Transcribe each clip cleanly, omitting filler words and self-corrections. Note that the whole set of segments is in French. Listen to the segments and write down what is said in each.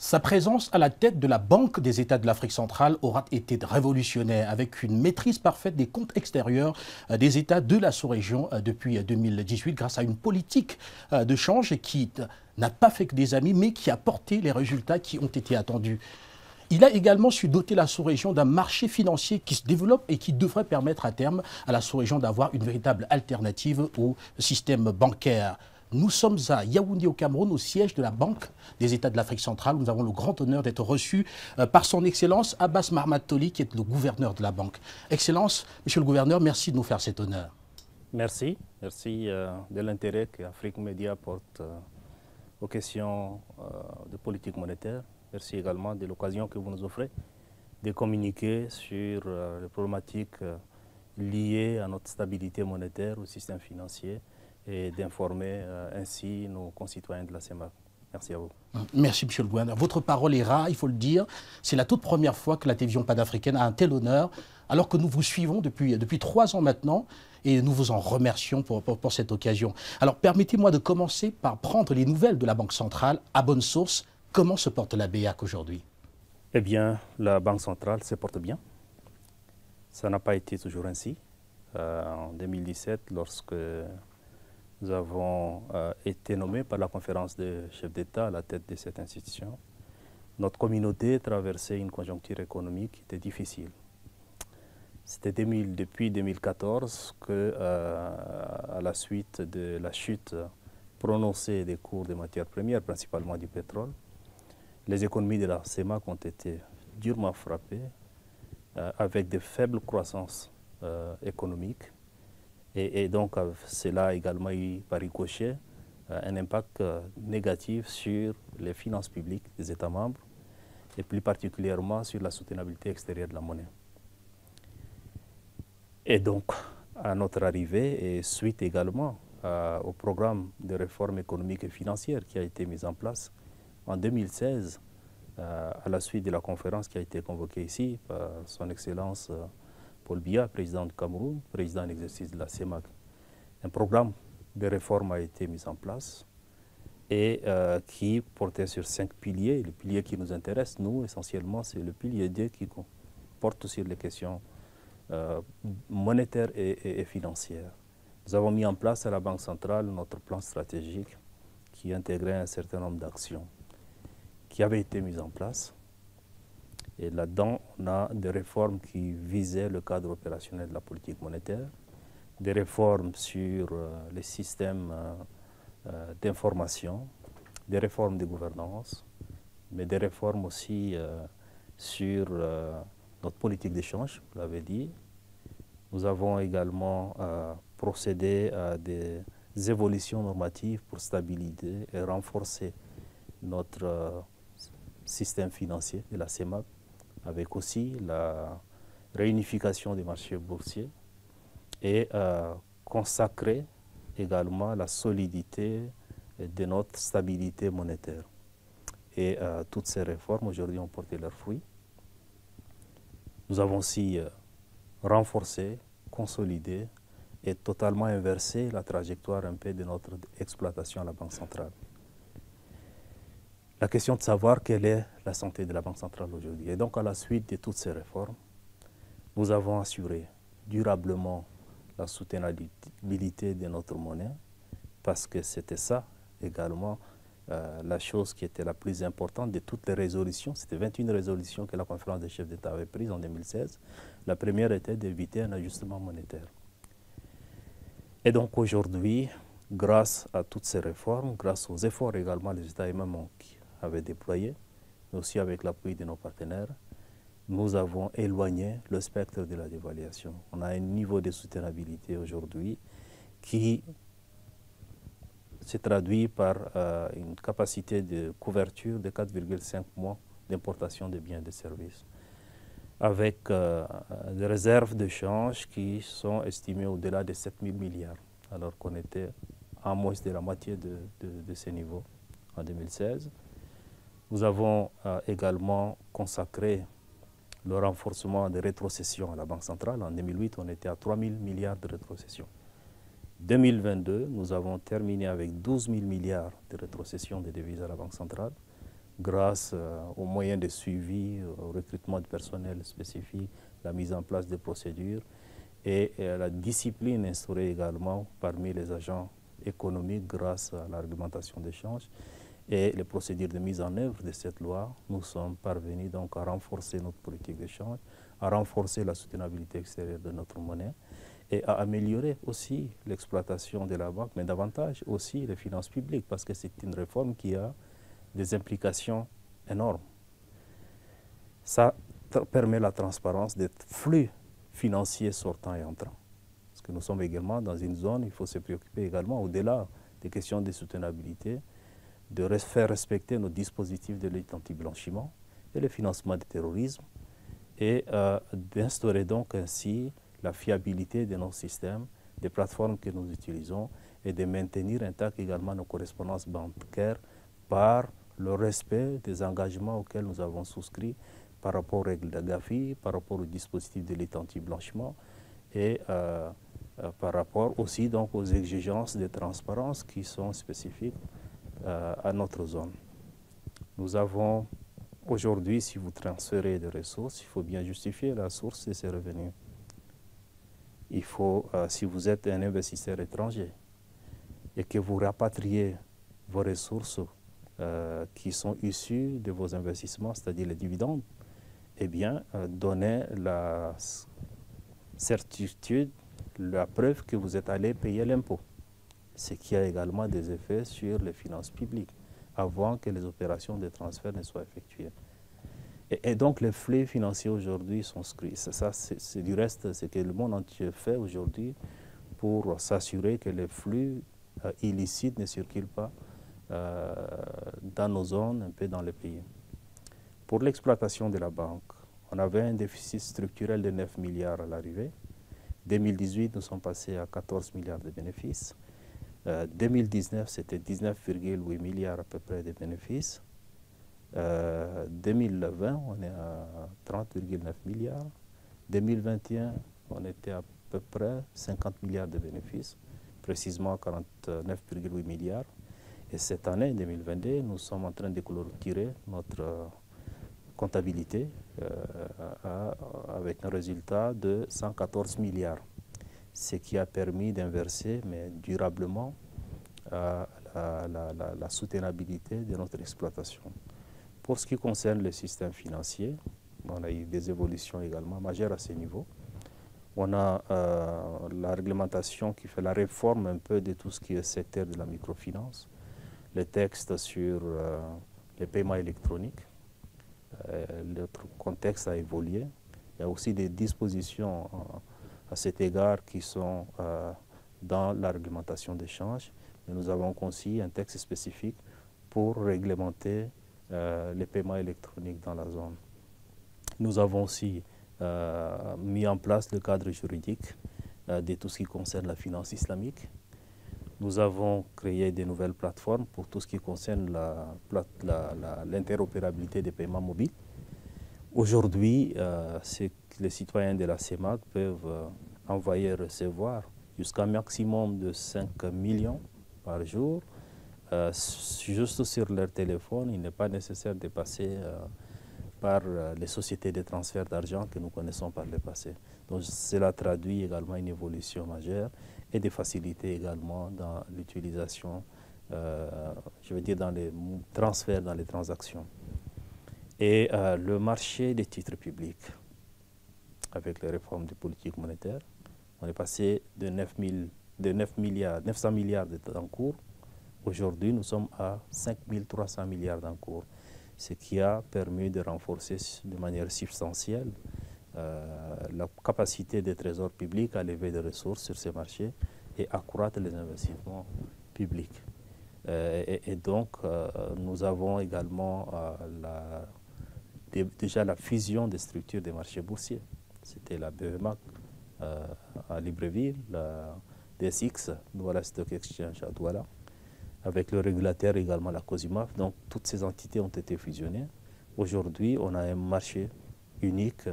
Sa présence à la tête de la Banque des États de l'Afrique centrale aura été révolutionnaire, avec une maîtrise parfaite des comptes extérieurs des États de la sous-région depuis 2018, grâce à une politique de change qui n'a pas fait que des amis, mais qui a porté les résultats qui ont été attendus. Il a également su doter la sous-région d'un marché financier qui se développe et qui devrait permettre à terme à la sous-région d'avoir une véritable alternative au système bancaire. Nous sommes à Yaoundé au Cameroun, au siège de la Banque des États de l'Afrique centrale. Nous avons le grand honneur d'être reçus par son Excellence Abbas Mahamat Toli, qui est le gouverneur de la Banque. Excellence, Monsieur le gouverneur, merci de nous faire cet honneur. Merci de l'intérêt qu'Afrique Média porte aux questions de politique monétaire. Merci également de l'occasion que vous nous offrez de communiquer sur les problématiques liées à notre stabilité monétaire, au système financier, et d'informer ainsi nos concitoyens de la CEMAC. Merci à vous. Merci, Monsieur le gouverneur. Votre parole est rare, il faut le dire. C'est la toute première fois que la télévision panafricaine a un tel honneur, alors que nous vous suivons depuis 3 ans maintenant, et nous vous en remercions pour cette occasion. Alors, permettez-moi de commencer par prendre les nouvelles de la Banque centrale à bonne source. Comment se porte la BEAC aujourd'hui? Eh bien, la Banque centrale se porte bien. Ça n'a pas été toujours ainsi. En 2017, lorsque nous avons été nommés par la conférence des chefs d'État à la tête de cette institution, notre communauté traversait une conjoncture économique qui était difficile. C'était depuis 2014 que, à la suite de la chute prononcée des cours des matières premières, principalement du pétrole, les économies de la CEMAC ont été durement frappées avec de faibles croissances économiques. Et donc, cela a également eu, par ricochet, un impact négatif sur les finances publiques des États membres et plus particulièrement sur la soutenabilité extérieure de la monnaie. Et donc, à notre arrivée et suite également au programme de réforme économique et financière qui a été mis en place en 2016, à la suite de la conférence qui a été convoquée ici par son Excellence Paul Biya, président du Cameroun, président en exercice de la CEMAC, un programme de réforme a été mis en place et qui portait sur 5 piliers. Le pilier qui nous intéresse, nous, essentiellement, c'est le pilier 2 qui porte sur les questions monétaires et financières. Nous avons mis en place à la Banque centrale notre plan stratégique qui intégrait un certain nombre d'actions qui avaient été mises en place. Et là-dedans, on a des réformes qui visaient le cadre opérationnel de la politique monétaire, des réformes sur les systèmes d'information, des réformes de gouvernance, mais des réformes aussi sur notre politique d'échange, vous l'avez dit. Nous avons également procédé à des évolutions normatives pour stabiliser et renforcer notre système financier de la CEMAC, avec aussi la réunification des marchés boursiers et consacrer également la solidité de notre stabilité monétaire. Et toutes ces réformes aujourd'hui ont porté leurs fruits. Nous avons aussi renforcé, consolidé et totalement inversé la trajectoire un peu de notre exploitation à la Banque centrale. La question de savoir quelle est la santé de la Banque centrale aujourd'hui. Et donc, à la suite de toutes ces réformes, nous avons assuré durablement la soutenabilité de notre monnaie, parce que c'était ça également la chose qui était la plus importante de toutes les résolutions. C'était 21 résolutions que la conférence des chefs d'État avait prises en 2016. La première était d'éviter un ajustement monétaire. Et donc aujourd'hui, grâce à toutes ces réformes, grâce aux efforts également les États eux-mêmes avaient déployés, mais aussi avec l'appui de nos partenaires, nous avons éloigné le spectre de la dévaluation. On a un niveau de soutenabilité aujourd'hui qui se traduit par une capacité de couverture de 4,5 mois d'importation de biens et de services, avec des réserves de change qui sont estimées au-delà de 7 000 milliards, alors qu'on était à moins de la moitié de ces niveaux en 2016. Nous avons également consacré le renforcement des rétrocessions à la Banque centrale. En 2008, on était à 3 000 milliards de rétrocessions. 2022, nous avons terminé avec 12 000 milliards de rétrocessions des devises à la Banque centrale. grâce aux moyens de suivi, au recrutement de personnel spécifique, la mise en place des procédures et la discipline instaurée également parmi les agents économiques grâce à l'argumentation d'échange et les procédures de mise en œuvre de cette loi, nous sommes parvenus donc à renforcer notre politique d'échange, à renforcer la soutenabilité extérieure de notre monnaie et à améliorer aussi l'exploitation de la banque, mais davantage aussi les finances publiques, parce que c'est une réforme qui a des implications énormes. Ça permet la transparence des flux financiers sortants et entrants. Parce que nous sommes également dans une zone, il faut se préoccuper également, au-delà des questions de soutenabilité, de faire respecter nos dispositifs de lutte anti-blanchiment et le financement du terrorisme, et d'instaurer donc ainsi la fiabilité de nos systèmes, des plateformes que nous utilisons, et de maintenir intactes également nos correspondances bancaires par le respect des engagements auxquels nous avons souscrits par rapport aux règles de Gafi, par rapport au dispositif de lutte anti-blanchiment et par rapport aussi donc aux exigences de transparence qui sont spécifiques à notre zone. Nous avons aujourd'hui, si vous transférez des ressources, il faut bien justifier la source de ces revenus. Il faut, si vous êtes un investisseur étranger et que vous rapatriez vos ressources qui sont issues de vos investissements, c'est-à-dire les dividendes, eh bien, donnez la certitude, la preuve que vous êtes allé payer l'impôt, ce qui a également des effets sur les finances publiques, avant que les opérations de transfert ne soient effectuées. Et donc, les flux financiers aujourd'hui sont scrutés. C'est du reste ce que le monde entier fait aujourd'hui pour s'assurer que les flux illicites ne circulent pas dans nos zones, un peu dans le pays. Pour l'exploitation de la banque, on avait un déficit structurel de 9 milliards à l'arrivée. 2018, nous sommes passés à 14 milliards de bénéfices. 2019, c'était 19,8 milliards à peu près de bénéfices. 2020, on est à 30,9 milliards. 2021, on était à peu près 50 milliards de bénéfices, précisément 49,8 milliards. Et cette année, 2022, nous sommes en train de clôturer notre comptabilité avec un résultat de 114 milliards, ce qui a permis d'inverser, mais durablement, la soutenabilité de notre exploitation. Pour ce qui concerne le système financier, on a eu des évolutions également majeures à ce niveau. On a la réglementation qui fait la réforme un peu de tout ce qui est secteur de la microfinance, les textes sur les paiements électroniques. Notre contexte a évolué. Il y a aussi des dispositions à cet égard qui sont dans la réglementation d'échange. Nous avons conçu un texte spécifique pour réglementer les paiements électroniques dans la zone. Nous avons aussi mis en place le cadre juridique de tout ce qui concerne la finance islamique. Nous avons créé de nouvelles plateformes pour tout ce qui concerne l'interopérabilité des paiements mobiles. Aujourd'hui, les citoyens de la CEMAC peuvent envoyer et recevoir jusqu'à un maximum de 5 millions par jour. Juste sur leur téléphone, il n'est pas nécessaire de passer par les sociétés de transfert d'argent que nous connaissons par le passé. Donc cela traduit également une évolution majeure et des facilités également dans l'utilisation, je veux dire dans les transferts, dans les transactions. Et le marché des titres publics, avec les réformes de politique monétaire, on est passé de 900 milliards d'encours. Aujourd'hui, nous sommes à 5 300 milliards d'encours, ce qui a permis de renforcer de manière substantielle la capacité des trésors publics à lever des ressources sur ces marchés et accroître les investissements publics. Et donc, nous avons également déjà la fusion des structures des marchés boursiers. C'était la BEMAC à Libreville, la DSX, Douala Stock Exchange à Douala, avec le régulateur également la COSIMAF. Donc, toutes ces entités ont été fusionnées. Aujourd'hui, on a un marché unique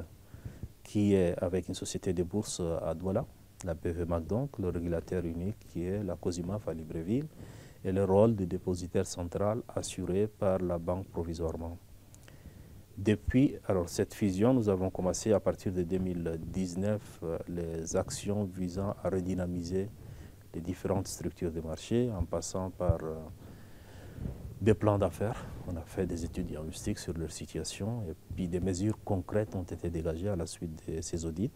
qui est avec une société de bourse à Douala, la BEMAC donc, le régulateur unique qui est la COSIMAF à Libreville, et le rôle de dépositaire central assuré par la banque provisoirement. Depuis cette fusion, nous avons commencé à partir de 2019 les actions visant à redynamiser les différentes structures de marché en passant par des plans d'affaires. On a fait des études diagnostiques sur leur situation et puis des mesures concrètes ont été dégagées à la suite de ces audits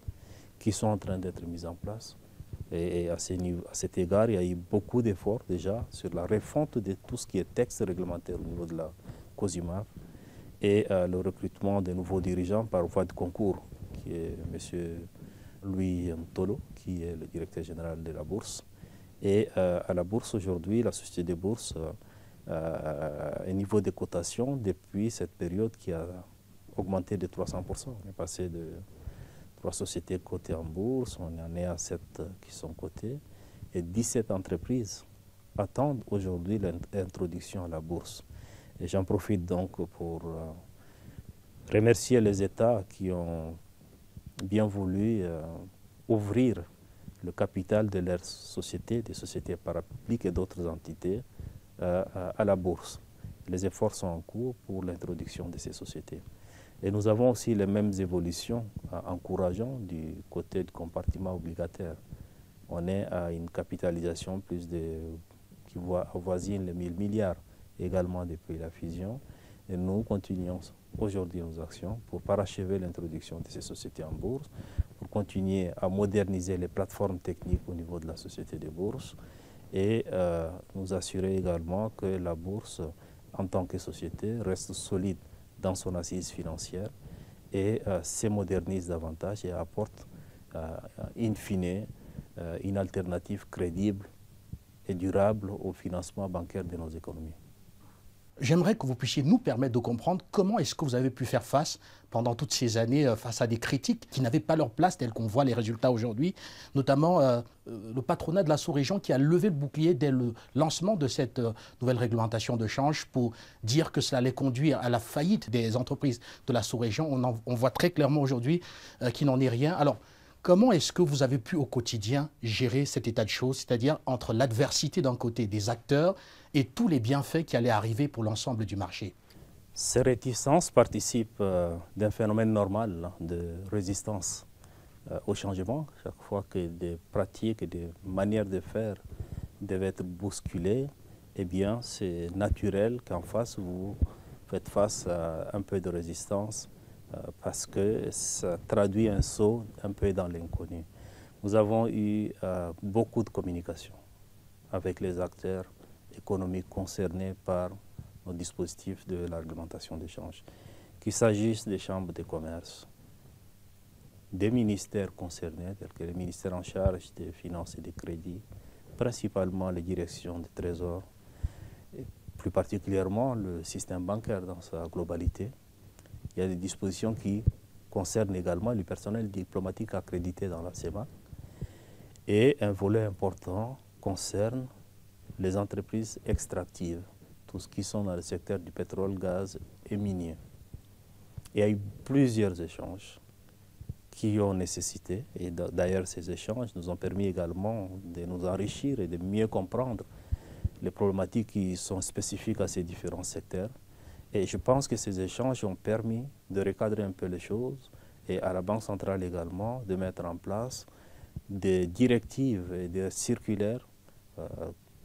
qui sont en train d'être mises en place. Et à cet égard, il y a eu beaucoup d'efforts déjà sur la refonte de tout ce qui est texte réglementaire au niveau de la COSIMAF et le recrutement de nouveaux dirigeants par voie de concours, qui est M. Louis Ntolo, qui est le directeur général de la Bourse. Et à la Bourse aujourd'hui, la Société des Bourses, un niveau de cotation depuis cette période qui a augmenté de 300%. On est passé de 3 sociétés cotées en bourse, on en est à 7 qui sont cotées, et 17 entreprises attendent aujourd'hui l'introduction à la bourse. Et j'en profite donc pour remercier les États qui ont bien voulu ouvrir le capital de leurs sociétés, des sociétés parapubliques et d'autres entités à la bourse. Les efforts sont en cours pour l'introduction de ces sociétés. Et nous avons aussi les mêmes évolutions encourageantes du côté du compartiment obligataire. On est à une capitalisation qui avoisine les 1000 milliards également depuis la fusion. Et nous continuons aujourd'hui nos actions pour parachever l'introduction de ces sociétés en bourse, pour continuer à moderniser les plateformes techniques au niveau de la société des bourses et nous assurer également que la bourse, en tant que société, reste solide dans son assise financière et se modernise davantage et apporte in fine une alternative crédible et durable au financement bancaire de nos économies. J'aimerais que vous puissiez nous permettre de comprendre comment est-ce que vous avez pu faire face pendant toutes ces années face à des critiques qui n'avaient pas leur place tels qu'on voit les résultats aujourd'hui, notamment le patronat de la sous-région qui a levé le bouclier dès le lancement de cette nouvelle réglementation de change pour dire que cela allait conduire à la faillite des entreprises de la sous-région. On voit très clairement aujourd'hui qu'il n'en est rien. Alors, comment est-ce que vous avez pu au quotidien gérer cet état de choses, c'est-à-dire entre l'adversité d'un côté des acteurs et tous les bienfaits qui allaient arriver pour l'ensemble du marché? Ces réticences participent d'un phénomène normal de résistance au changement. Chaque fois que des pratiques et des manières de faire devaient être bousculées, eh bien, c'est naturel qu'en face, vous faites face à un peu de résistance parce que ça traduit un saut un peu dans l'inconnu. Nous avons eu beaucoup de communication avec les acteurs économiques concernés par nos dispositifs de la réglementation d'échange. Qu'il s'agisse des chambres de commerce, des ministères concernés, tels que les ministères en charge des finances et des crédits, principalement les directions du Trésor, et plus particulièrement le système bancaire dans sa globalité. Il y a des dispositions qui concernent également le personnel diplomatique accrédité dans la CEMA. Et un volet important concerne les entreprises extractives, tous ceux qui sont dans le secteur du pétrole, gaz et minier. Il y a eu plusieurs échanges qui ont nécessité, et d'ailleurs ces échanges nous ont permis également de nous enrichir et de mieux comprendre les problématiques qui sont spécifiques à ces différents secteurs. Et je pense que ces échanges ont permis de recadrer un peu les choses et à la Banque centrale également de mettre en place des directives et des circulaires.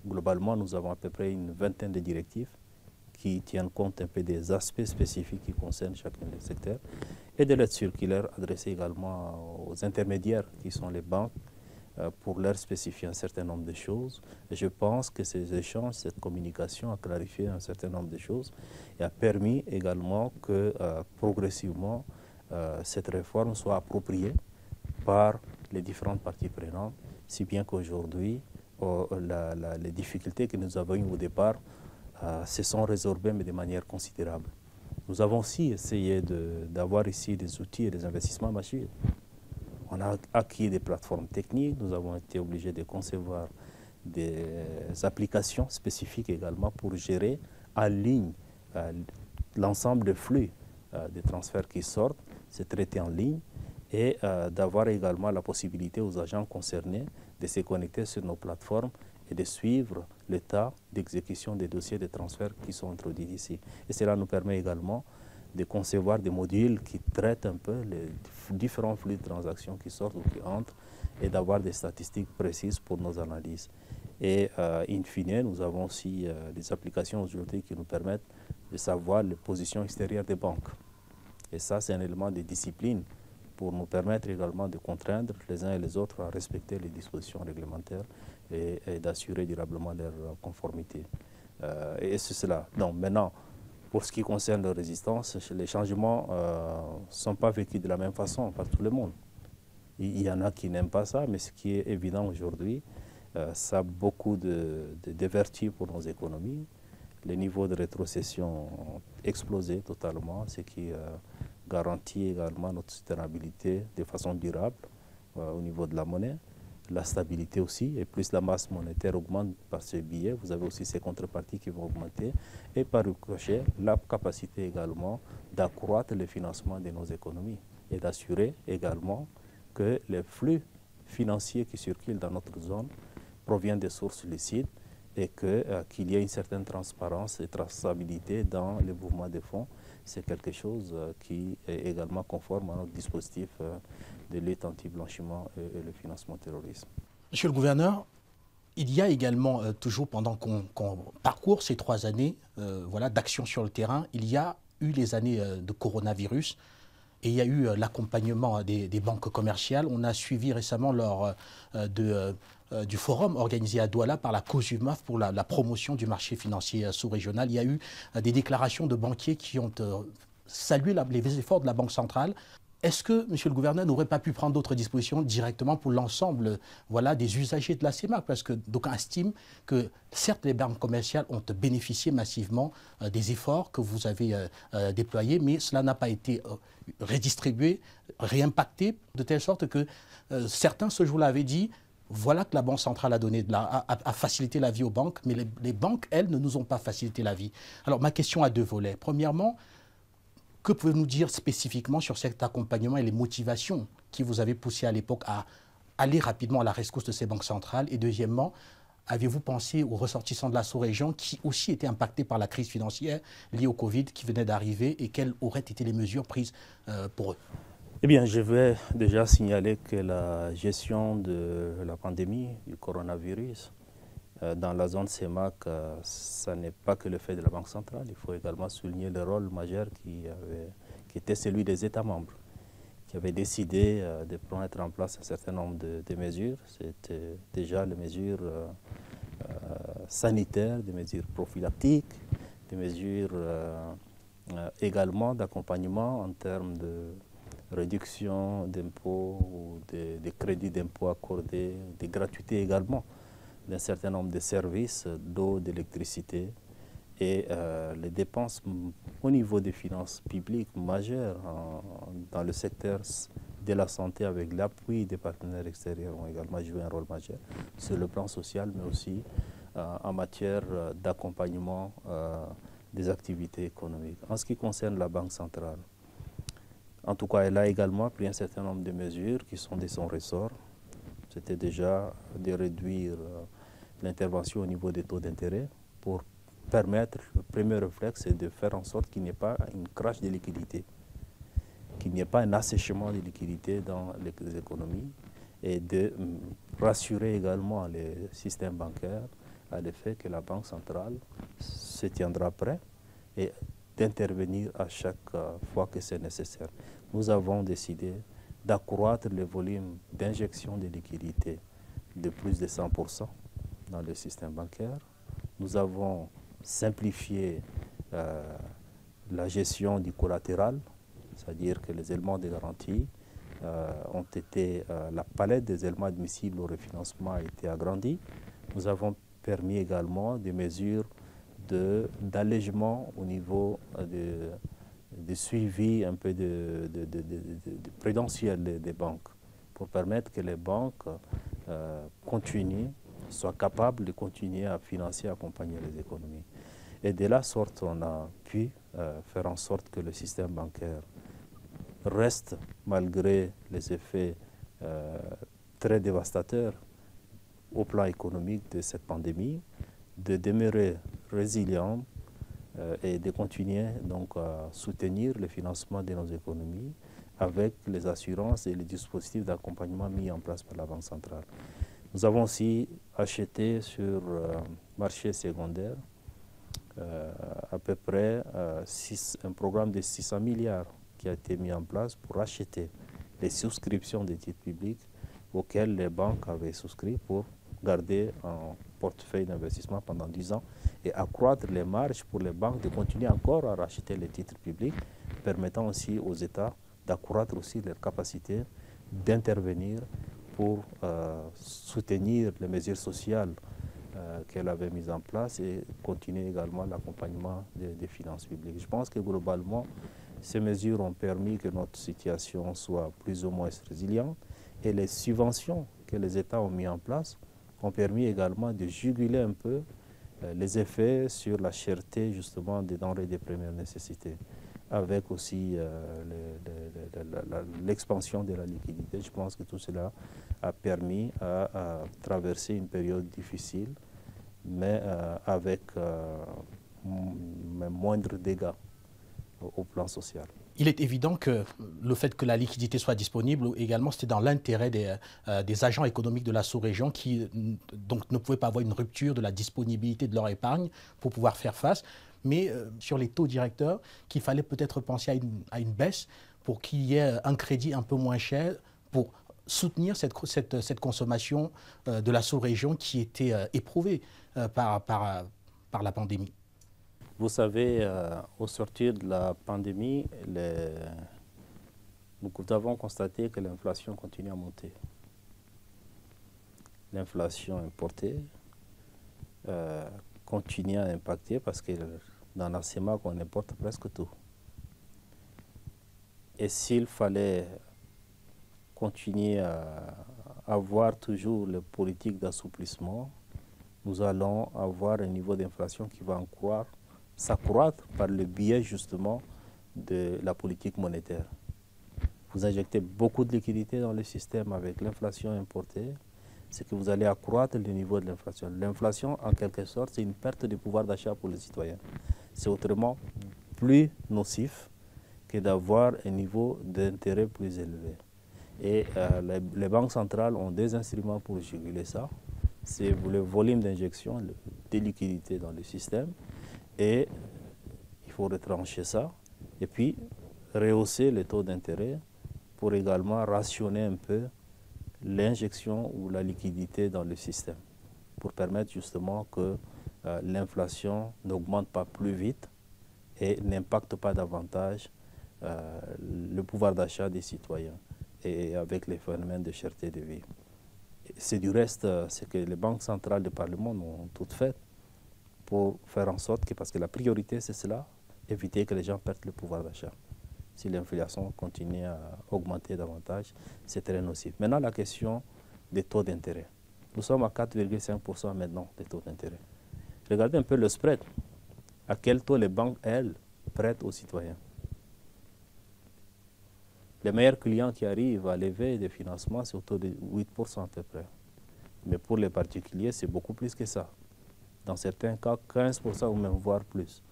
Globalement, nous avons à peu près une vingtaine de directives qui tiennent compte un peu des aspects spécifiques qui concernent chacun des secteurs et de lettres circulaires adressées également aux intermédiaires qui sont les banques pour leur spécifier un certain nombre de choses. Et je pense que ces échanges, cette communication a clarifié un certain nombre de choses et a permis également que progressivement cette réforme soit appropriée par les différentes parties prenantes, si bien qu'aujourd'hui, les difficultés que nous avons eues au départ se sont résorbées, mais de manière considérable. Nous avons aussi essayé d'avoir ici des outils et des investissements massifs. On a acquis des plateformes techniques, nous avons été obligés de concevoir des applications spécifiques également pour gérer en ligne l'ensemble des flux des transferts qui sortent, c'est traité en ligne, et d'avoir également la possibilité aux agents concernés de se connecter sur nos plateformes et de suivre l'état d'exécution des dossiers de transfert qui sont introduits ici. Et cela nous permet également de concevoir des modules qui traitent un peu les différents flux de transactions qui sortent ou qui entrent et d'avoir des statistiques précises pour nos analyses. Et in fine, nous avons aussi des applications aujourd'hui qui nous permettent de savoir les positions extérieures des banques. Et ça, c'est un élément de discipline pour nous permettre également de contraindre les uns et les autres à respecter les dispositions réglementaires et d'assurer durablement leur conformité. Et c'est cela. Donc maintenant, pour ce qui concerne la résistance, les changements ne sont pas vécus de la même façon par tout le monde. Il y en a qui n'aiment pas ça, mais ce qui est évident aujourd'hui, ça a beaucoup de vertus pour nos économies. Les niveaux de rétrocession ont explosé totalement, ce qui garantit également notre soutenabilité de façon durable au niveau de la monnaie. La stabilité aussi, et plus la masse monétaire augmente par ce billet, vous avez aussi ces contreparties qui vont augmenter, et par ricochet, la capacité également d'accroître le financement de nos économies et d'assurer également que les flux financiers qui circulent dans notre zone proviennent des sources licites et qu'il y ait une certaine transparence et traçabilité dans les mouvements des fonds. C'est quelque chose qui est également conforme à notre dispositif de lutte anti-blanchiment et le financement terrorisme. Monsieur le gouverneur, il y a également, toujours pendant qu'on parcourt ces 3 années voilà, d'action sur le terrain, il y a eu les années de coronavirus et il y a eu l'accompagnement des banques commerciales. On a suivi récemment lors du forum organisé à Douala par la COSUMAF pour la promotion du marché financier sous-régional. Il y a eu des déclarations de banquiers qui ont salué les efforts de la Banque centrale. Est-ce que, monsieur le gouverneur, n'aurait pas pu prendre d'autres dispositions directement pour l'ensemble voilà, des usagers de la CEMAC? Parce que d'aucuns estiment que, certes, les banques commerciales ont bénéficié massivement des efforts que vous avez déployés, mais cela n'a pas été redistribué, réimpacté, de telle sorte que certains, ce jour-là, avaient dit voilà que la Banque centrale a facilité la vie aux banques, mais les banques, elles, ne nous ont pas facilité la vie. Alors, ma question a 2 volets. Premièrement, que pouvez-vous nous dire spécifiquement sur cet accompagnement et les motivations qui vous avaient poussé à l'époque à aller rapidement à la rescousse de ces banques centrales? Et deuxièmement, avez-vous pensé aux ressortissants de la sous-région qui aussi étaient impactés par la crise financière liée au Covid qui venait d'arriver et quelles auraient été les mesures prises pour eux? Eh bien, je vais déjà signaler que la gestion de la pandémie du coronavirus dans la zone CEMAC, ça n'est pas que le fait de la Banque centrale. Il faut également souligner le rôle majeur qui était celui des États membres, qui avaient décidé de mettre en place un certain nombre de mesures. C'était déjà les mesures sanitaires, des mesures prophylactiques, des mesures également d'accompagnement en termes de réduction d'impôts ou des crédits d'impôts accordés, des gratuités également d'un certain nombre de services d'eau, d'électricité et les dépenses au niveau des finances publiques majeures dans le secteur de la santé avec l'appui des partenaires extérieurs ont également joué un rôle majeur sur le plan social mais aussi en matière d'accompagnement des activités économiques. En ce qui concerne la Banque centrale, en tout cas, elle a également pris un certain nombre de mesures qui sont de son ressort. C'était déjà de réduire l'intervention au niveau des taux d'intérêt pour permettre, le premier réflexe, c'est de faire en sorte qu'il n'y ait pas une crash de liquidité, qu'il n'y ait pas un assèchement de liquidité dans les économies et de rassurer également les systèmes bancaires à l'effet que la Banque centrale se tiendra prêt et d'intervenir à chaque fois que c'est nécessaire. Nous avons décidé d'accroître le volume d'injection de liquidités de plus de 100% dans le système bancaire. Nous avons simplifié la gestion du collatéral, c'est-à-dire que les éléments de garantie ont été, la palette des éléments admissibles au refinancement a été agrandie. Nous avons permis également des mesures d'allègement au niveau de suivi un peu de prudentiel des banques pour permettre que les banques continuent, soient capables de continuer à financer, accompagner les économies. Et de la sorte, on a pu faire en sorte que le système bancaire reste, malgré les effets très dévastateurs au plan économique de cette pandémie, de demeurer résilient et de continuer donc à soutenir le financement de nos économies avec les assurances et les dispositifs d'accompagnement mis en place par la Banque centrale. Nous avons aussi acheté sur marché secondaire à peu près un programme de 600 milliards qui a été mis en place pour acheter les souscriptions des titres publics auxquels les banques avaient souscrit pour garder un portefeuille d'investissement pendant 10 ans et accroître les marges pour les banques de continuer encore à racheter les titres publics, permettant aussi aux États d'accroître aussi leur capacité d'intervenir pour soutenir les mesures sociales qu'elle avait mises en place et continuer également l'accompagnement des finances publiques. Je pense que globalement, ces mesures ont permis que notre situation soit plus ou moins résiliente et les subventions que les États ont mis en place ont permis également de juguler un peu les effets sur la cherté justement des denrées de première nécessité, avec aussi l'expansion de la liquidité. Je pense que tout cela a permis à traverser une période difficile, mais avec moindre dégâts au plan social. Il est évident que le fait que la liquidité soit disponible, également, c'était dans l'intérêt des agents économiques de la sous-région qui donc, ne pouvaient pas avoir une rupture de la disponibilité de leur épargne pour pouvoir faire face. Mais sur les taux directeurs, qu'il fallait peut-être penser à une baisse pour qu'il y ait un crédit un peu moins cher pour soutenir cette consommation de la sous-région qui était éprouvée par la pandémie. Vous savez, au sortir de la pandémie, nous avons constaté que l'inflation continue à monter. L'inflation importée continue à impacter parce que dans la CEMAC, on importe presque tout. Et s'il fallait continuer à avoir toujours les politiques d'assouplissement, nous allons avoir un niveau d'inflation qui va s'accroître par le biais justement de la politique monétaire. Vous injectez beaucoup de liquidités dans le système avec l'inflation importée, c'est que vous allez accroître le niveau de l'inflation. L'inflation, en quelque sorte, c'est une perte de pouvoir d'achat pour les citoyens. C'est autrement plus nocif que d'avoir un niveau d'intérêt plus élevé. Et les banques centrales ont des instruments pour juguler ça. C'est le volume d'injection, de liquidités dans le système. Et il faut retrancher ça et puis rehausser les taux d'intérêt pour également rationner un peu l'injection ou la liquidité dans le système pour permettre justement que l'inflation n'augmente pas plus vite et n'impacte pas davantage le pouvoir d'achat des citoyens et avec les phénomènes de cherté de vie. C'est du reste ce que les banques centrales du Parlement ont toutes fait pour faire en sorte que, parce que la priorité c'est cela, éviter que les gens perdent le pouvoir d'achat. Si l'inflation continue à augmenter davantage, c'est très nocif. Maintenant, la question des taux d'intérêt. Nous sommes à 4,5% maintenant des taux d'intérêt. Regardez un peu le spread. À quel taux les banques, elles, prêtent aux citoyens. Les meilleurs clients qui arrivent à lever des financements, c'est autour de 8% à peu près. Mais pour les particuliers, c'est beaucoup plus que ça. Dans certains cas, 15% ou même voire plus.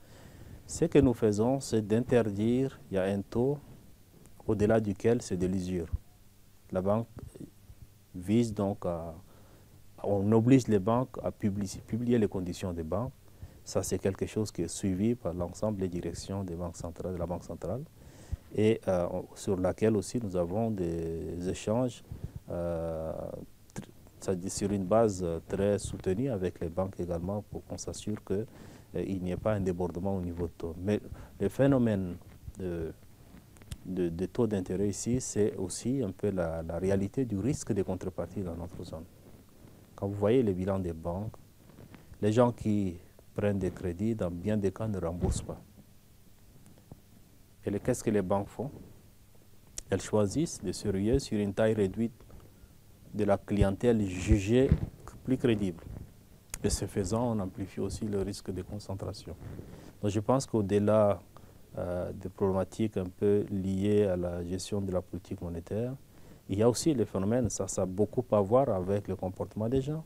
Ce que nous faisons, c'est d'interdire, il y a un taux au-delà duquel c'est de l'usure. La banque vise donc on oblige les banques à publier les conditions des banques. Ça, c'est quelque chose qui est suivi par l'ensemble des directions des banques centrales, de la Banque centrale, et sur laquelle aussi nous avons des échanges sur une base très soutenue avec les banques également pour qu'on s'assure qu'il n'y ait pas un débordement au niveau de taux. Mais le phénomène de taux d'intérêt ici, c'est aussi un peu la réalité du risque de contrepartie dans notre zone. Quand vous voyez les bilans des banques, les gens qui prennent des crédits, dans bien des cas, ne remboursent pas. Et qu'est-ce que les banques font? Elles choisissent les sérieux sur une taille réduite de la clientèle jugée plus crédible. Et ce faisant, on amplifie aussi le risque de concentration. Donc je pense qu'au-delà des problématiques un peu liées à la gestion de la politique monétaire, il y a aussi les phénomènes, ça a beaucoup à voir avec le comportement des gens.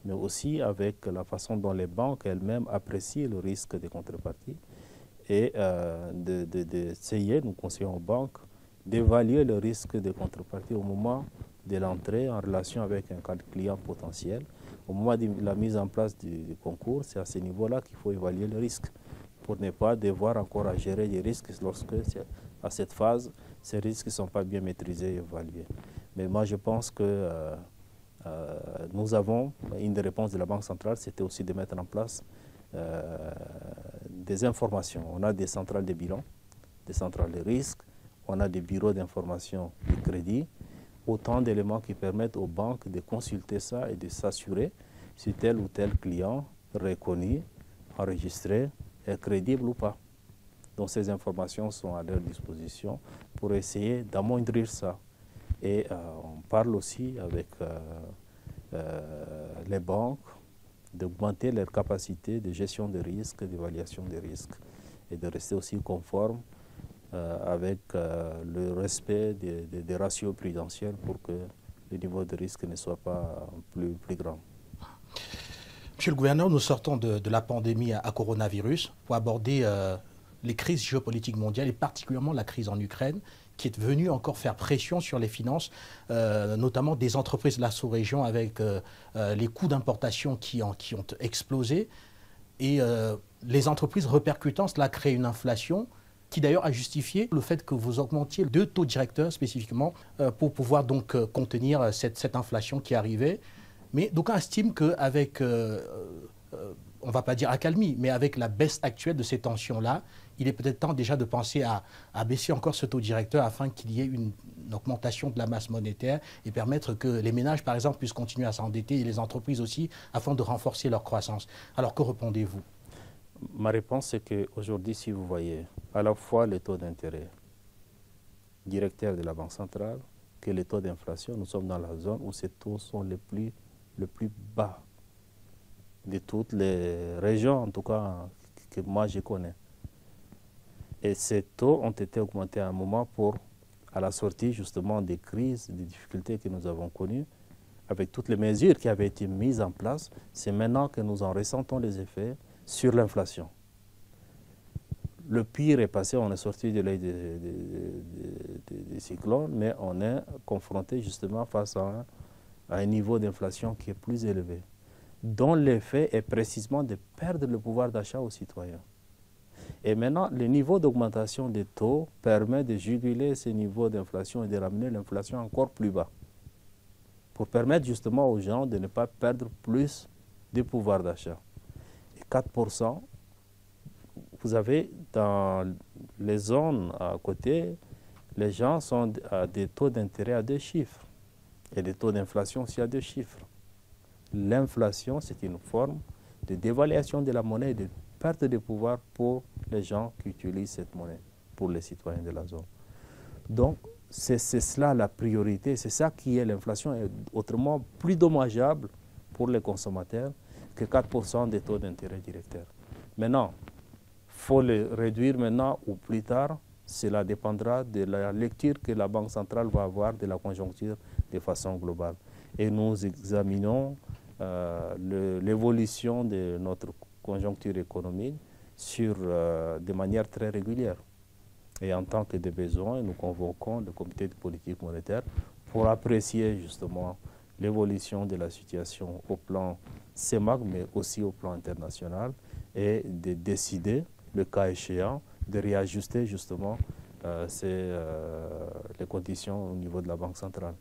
mais aussi avec la façon dont les banques elles-mêmes apprécient le risque des contreparties et d'essayer, nous conseillons aux banques, d'évaluer le risque des contreparties au moment de l'entrée en relation avec un client potentiel. Au moment de la mise en place du concours, c'est à ce niveau-là qu'il faut évaluer le risque pour ne pas devoir encore à gérer des risques lorsque, à cette phase, ces risques ne sont pas bien maîtrisés et évalués. Mais moi, je pense que nous avons, une des réponses de la Banque centrale, c'était aussi de mettre en place des informations. On a des centrales de bilan, des centrales de risque, on a des bureaux d'information du crédit, autant d'éléments qui permettent aux banques de consulter ça et de s'assurer si tel ou tel client reconnu, enregistré, est crédible ou pas. Donc ces informations sont à leur disposition pour essayer d'amoindrir ça. Et on parle aussi avec les banques d'augmenter leur capacité de gestion des risques, d'évaluation des risques et de rester aussi conforme avec le respect des ratios prudentiels pour que le niveau de risque ne soit pas plus grand. Monsieur le gouverneur, nous sortons de la pandémie à coronavirus pour aborder les crises géopolitiques mondiales et particulièrement la crise en Ukraine qui est venue encore faire pression sur les finances, notamment des entreprises de la sous-région avec les coûts d'importation qui ont explosé. Et les entreprises répercutant, cela crée une inflation qui d'ailleurs a justifié le fait que vous augmentiez le taux directeur spécifiquement pour pouvoir donc contenir cette inflation qui arrivait. Mais d'aucuns estiment qu'avec, on ne va pas dire accalmie, mais avec la baisse actuelle de ces tensions-là, il est peut-être temps déjà de penser à baisser encore ce taux directeur afin qu'il y ait une augmentation de la masse monétaire et permettre que les ménages, par exemple, puissent continuer à s'endetter et les entreprises aussi, afin de renforcer leur croissance. Alors que répondez-vous? Ma réponse, c'est qu'aujourd'hui, si vous voyez à la fois les taux d'intérêt directeurs de la Banque centrale que les taux d'inflation, nous sommes dans la zone où ces taux sont le plus bas de toutes les régions, en tout cas que moi je connais. Et ces taux ont été augmentés à un moment à la sortie justement des crises, des difficultés que nous avons connues, avec toutes les mesures qui avaient été mises en place. C'est maintenant que nous en ressentons les effets sur l'inflation. Le pire est passé, on est sorti de l'œil des cyclones, mais on est confronté justement face à un niveau d'inflation qui est plus élevé, dont l'effet est précisément de perdre le pouvoir d'achat aux citoyens. Et maintenant, le niveau d'augmentation des taux permet de juguler ce niveau d'inflation et de ramener l'inflation encore plus bas, pour permettre justement aux gens de ne pas perdre plus de pouvoir d'achat. Et 4%, vous avez dans les zones à côté, les gens sont à des taux d'intérêt à 2 chiffres et des taux d'inflation aussi à 2 chiffres. L'inflation, c'est une forme de dévaluation de la monnaie et de perte de pouvoir pour les gens qui utilisent cette monnaie, pour les citoyens de la zone. Donc, c'est cela la priorité, c'est ça qui est l'inflation, et autrement plus dommageable pour les consommateurs que 4% des taux d'intérêt directeurs. Maintenant, il faut le réduire maintenant ou plus tard, cela dépendra de la lecture que la Banque centrale va avoir de la conjoncture de façon globale. Et nous examinons l'évolution de notre conjoncture économique de manière très régulière. Et en tant que des besoins, nous convoquons le comité de politique monétaire pour apprécier justement l'évolution de la situation au plan CEMAC, mais aussi au plan international, et de décider, le cas échéant, de réajuster justement les conditions au niveau de la Banque centrale.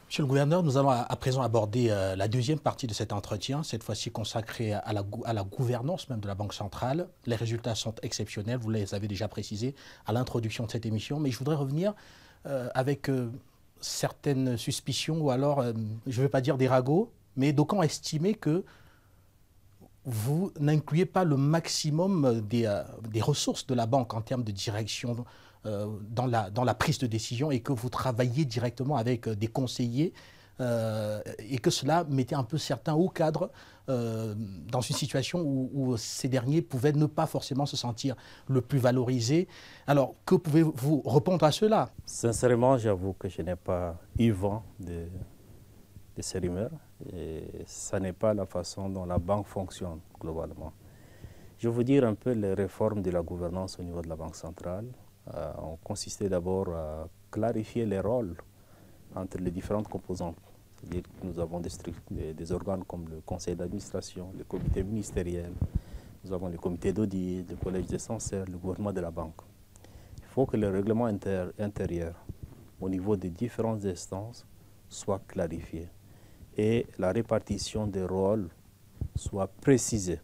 Monsieur le gouverneur, nous allons à présent aborder la deuxième partie de cet entretien, cette fois-ci consacrée à la gouvernance même de la Banque centrale. Les résultats sont exceptionnels, vous les avez déjà précisés à l'introduction de cette émission, mais je voudrais revenir avec certaines suspicions, ou alors, je ne veux pas dire des ragots, mais d'aucuns estimaient que vous n'incluez pas le maximum des ressources de la banque en termes de direction dans la prise de décision, et que vous travaillez directement avec des conseillers et que cela mettait un peu certains hauts cadres dans une situation où ces derniers pouvaient ne pas forcément se sentir le plus valorisés. Alors, que pouvez-vous répondre à cela? Sincèrement, j'avoue que je n'ai pas eu vent de ces rumeurs. Et ça n'est pas la façon dont la banque fonctionne globalement. Je vais vous dire un peu les réformes de la gouvernance au niveau de la Banque centrale. Ont consisté d'abord à clarifier les rôles entre les différentes composantes. C'est-à-dire que nous avons des organes comme le conseil d'administration, le comité ministériel, nous avons le comité d'audit, le collège des censeurs, le gouvernement de la banque. Il faut que le règlement intérieur au niveau des différentes instances soit clarifié et la répartition des rôles soit précisée,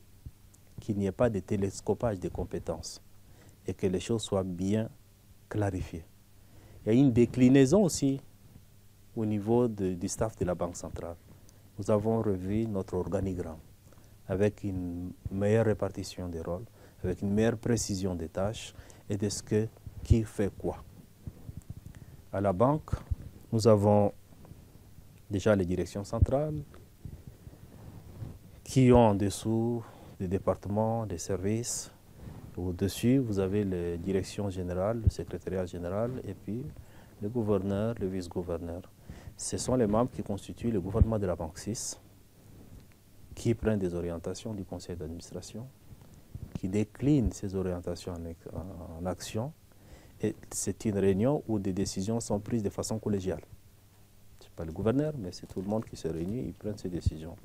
qu'il n'y ait pas de télescopage des compétences et que les choses soient bien clarifiées. Il y a une déclinaison aussi au niveau du staff de la Banque centrale. Nous avons revu notre organigramme avec une meilleure répartition des rôles, avec une meilleure précision des tâches et de ce qui fait quoi. À la banque, nous avons déjà les directions centrales qui ont en dessous des départements, des services. Au-dessus, vous avez les directions générales, le secrétariat général et puis le gouverneur, le vice-gouverneur. Ce sont les membres qui constituent le gouvernement de la Banque 6, qui prennent des orientations du conseil d'administration, qui déclinent ces orientations en action. Et c'est une réunion où des décisions sont prises de façon collégiale. Ce n'est pas le gouverneur, mais c'est tout le monde qui se réunit, ils prennent ces décisions.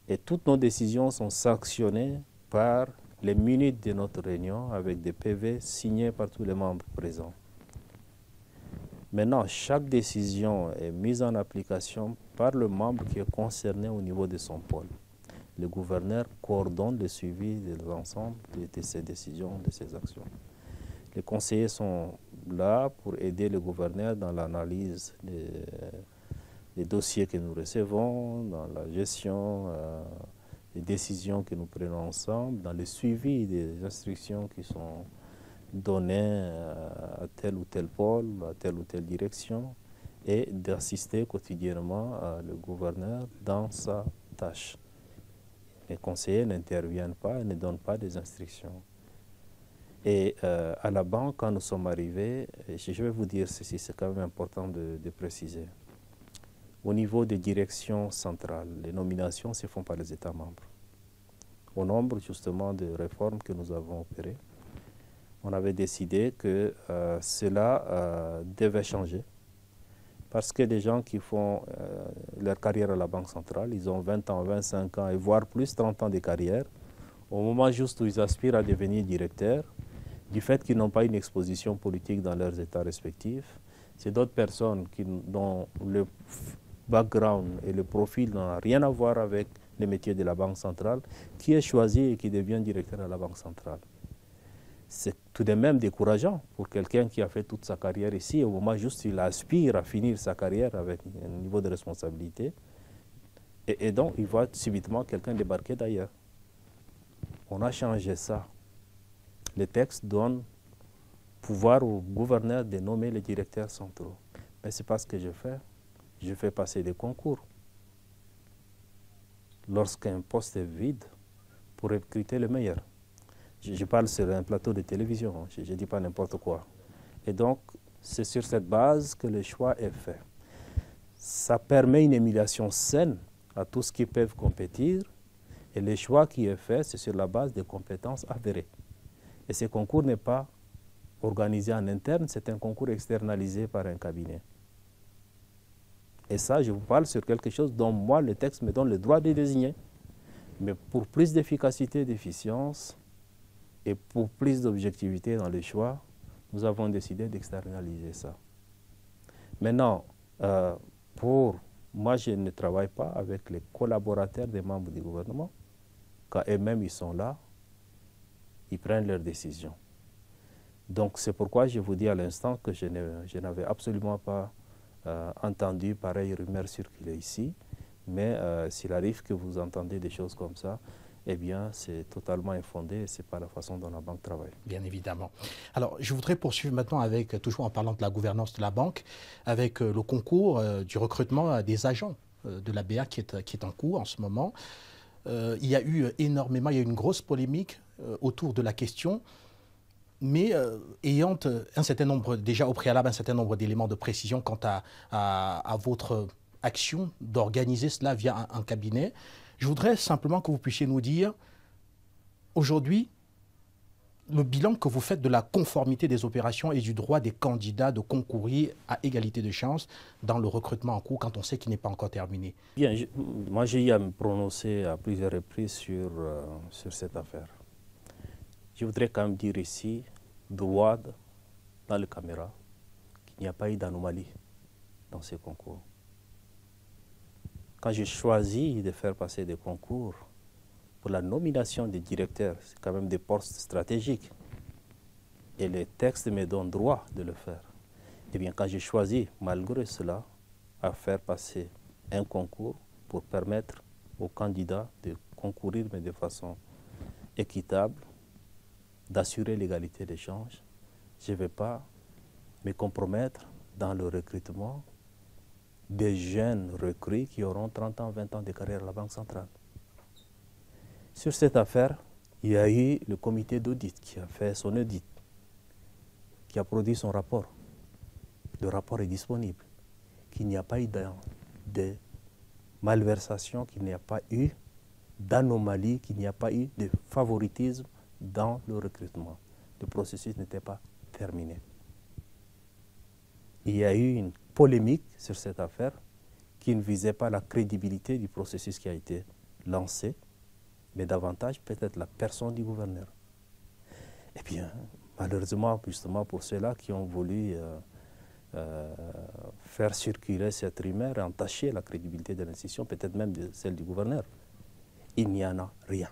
Et toutes nos décisions sont sanctionnées par les minutes de notre réunion avec des PV signés par tous les membres présents. Maintenant, chaque décision est mise en application par le membre qui est concerné au niveau de son pôle. Le gouverneur coordonne le suivi de l'ensemble de ces décisions, de ces actions. Les conseillers sont là pour aider le gouverneur dans l'analyse des dossiers que nous recevons, dans la gestion des décisions que nous prenons ensemble, dans le suivi des instructions qui sont données à tel ou tel pôle, à telle ou telle direction, et d'assister quotidiennement le gouverneur dans sa tâche. Les conseillers n'interviennent pas et ne donnent pas des instructions. Et à la banque, quand nous sommes arrivés, je vais vous dire ceci, c'est quand même important de préciser. Au niveau des directions centrales, les nominations se font par les États membres. Au nombre justement de réformes que nous avons opérées, on avait décidé que cela devait changer parce que les gens qui font leur carrière à la Banque centrale, ils ont 20 ans, 25 ans et voire plus 30 ans de carrière. Au moment juste où ils aspirent à devenir directeurs, du fait qu'ils n'ont pas une exposition politique dans leurs États respectifs, c'est d'autres personnes dont le background et le profil n'ont rien à voir avec les métiers de la Banque centrale, qui est choisi et qui devient directeur à la Banque centrale. C'est tout de même décourageant pour quelqu'un qui a fait toute sa carrière ici, au moment juste où il aspire à finir sa carrière avec un niveau de responsabilité, et donc il voit subitement quelqu'un débarquer d'ailleurs. On a changé ça. Le texte donne pouvoir au gouverneur de nommer les directeurs centraux. Mais ce n'est pas ce que je fais. Je fais passer des concours. Lorsqu'un poste est vide, pour recruter le meilleur. Je parle sur un plateau de télévision, hein. Je ne dis pas n'importe quoi. Et donc, c'est sur cette base que le choix est fait. Ça permet une émulation saine à tous qui peuvent compétir. Et le choix qui est fait, c'est sur la base des compétences avérées. Et ce concours n'est pas organisé en interne, c'est un concours externalisé par un cabinet. Et ça, je vous parle sur quelque chose dont moi, le texte me donne le droit de désigner. Mais pour plus d'efficacité et d'efficience, et pour plus d'objectivité dans les choix, nous avons décidé d'externaliser ça. Maintenant, moi, je ne travaille pas avec les collaborateurs des membres du gouvernement. Quand eux-mêmes ils sont là, ils prennent leurs décisions. Donc c'est pourquoi je vous dis à l'instant que je n'avais absolument pas entendu pareille rumeur circuler ici. Mais s'il arrive que vous entendez des choses comme ça, eh bien, c'est totalement infondé et ce n'est pas la façon dont la banque travaille. Bien évidemment. Alors, je voudrais poursuivre maintenant avec, toujours en parlant de la gouvernance de la banque, avec le concours du recrutement des agents de la BA qui est en cours en ce moment. Il y a eu énormément, il y a eu une grosse polémique autour de la question, mais ayant un certain nombre, déjà au préalable, un certain nombre d'éléments de précision quant à votre action d'organiser cela via un cabinet. Je voudrais simplement que vous puissiez nous dire, aujourd'hui, le bilan que vous faites de la conformité des opérations et du droit des candidats de concourir à égalité de chances dans le recrutement en cours quand on sait qu'il n'est pas encore terminé. Bien, moi j'ai eu à me prononcer à plusieurs reprises sur cette affaire. Je voudrais quand même dire ici, droit dans les caméras, qu'il n'y a pas eu d'anomalie dans ces concours. Quand j'ai choisi de faire passer des concours pour la nomination des directeurs, c'est quand même des postes stratégiques. Et les textes me donnent droit de le faire. Eh bien, quand j'ai choisi, malgré cela, à faire passer un concours pour permettre aux candidats de concourir, mais de façon équitable, d'assurer l'égalité des chances, je ne vais pas me compromettre dans le recrutement des jeunes recrues qui auront 30 ans, 20 ans de carrière à la Banque centrale. Sur cette affaire, il y a eu le comité d'audit qui a fait son audit, qui a produit son rapport. Le rapport est disponible, qu'il n'y a pas eu de malversation, qu'il n'y a pas eu d'anomalie, qu'il n'y a pas eu de favoritisme dans le recrutement. Le processus n'était pas terminé. Il y a eu une polémique sur cette affaire qui ne visait pas la crédibilité du processus qui a été lancé, mais davantage peut-être la personne du gouverneur. Eh bien, malheureusement, justement pour ceux-là qui ont voulu faire circuler cette rumeur et entacher la crédibilité de l'institution, peut-être même de celle du gouverneur, il n'y en a rien.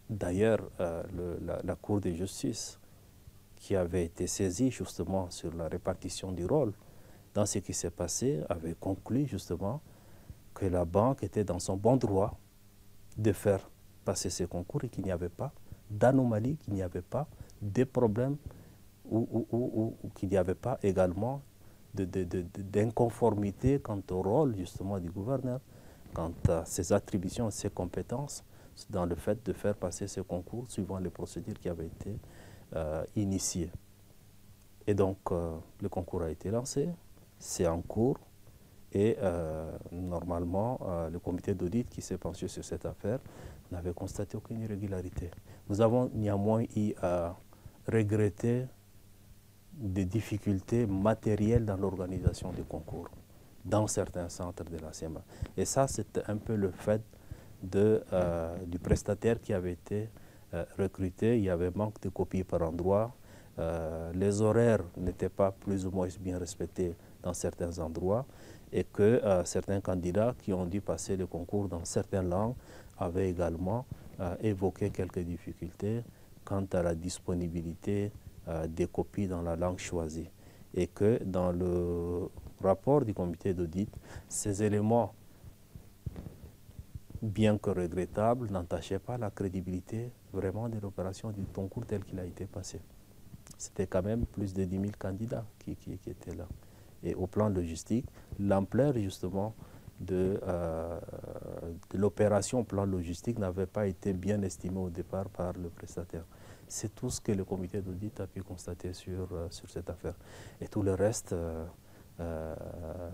D'ailleurs, la Cour de justice, qui avait été saisie justement sur la répartition du rôle dans ce qui s'est passé, avait conclu justement que la banque était dans son bon droit de faire passer ces concours et qu'il n'y avait pas d'anomalie, qu'il n'y avait pas de problème ou qu'il n'y avait pas également d'inconformité quant au rôle justement du gouverneur, quant à ses attributions, ses compétences dans le fait de faire passer ces concours suivant les procédures qui avaient été initiées. Et donc, le concours a été lancé, c'est en cours, et normalement, le comité d'audit qui s'est penché sur cette affaire n'avait constaté aucune irrégularité. Nous avons néanmoins eu à regretter des difficultés matérielles dans l'organisation des concours dans certains centres de la CMA. Et ça, c'est un peu le fait du prestataire qui avait été recruté. Il y avait manque de copies par endroit. Les horaires n'étaient pas plus ou moins bien respectés dans certains endroits et que certains candidats qui ont dû passer le concours dans certaines langues avaient également évoqué quelques difficultés quant à la disponibilité des copies dans la langue choisie. Et que dans le rapport du comité d'audit, ces éléments, bien que regrettables, n'entachaient pas la crédibilité vraiment de l'opération du concours tel qu'il a été passé. C'était quand même plus de 10 000 candidats qui étaient là. Et au plan logistique, l'ampleur justement de l'opération au plan logistique n'avait pas été bien estimée au départ par le prestataire. C'est tout ce que le comité d'audit a pu constater sur cette affaire. Et tout le reste,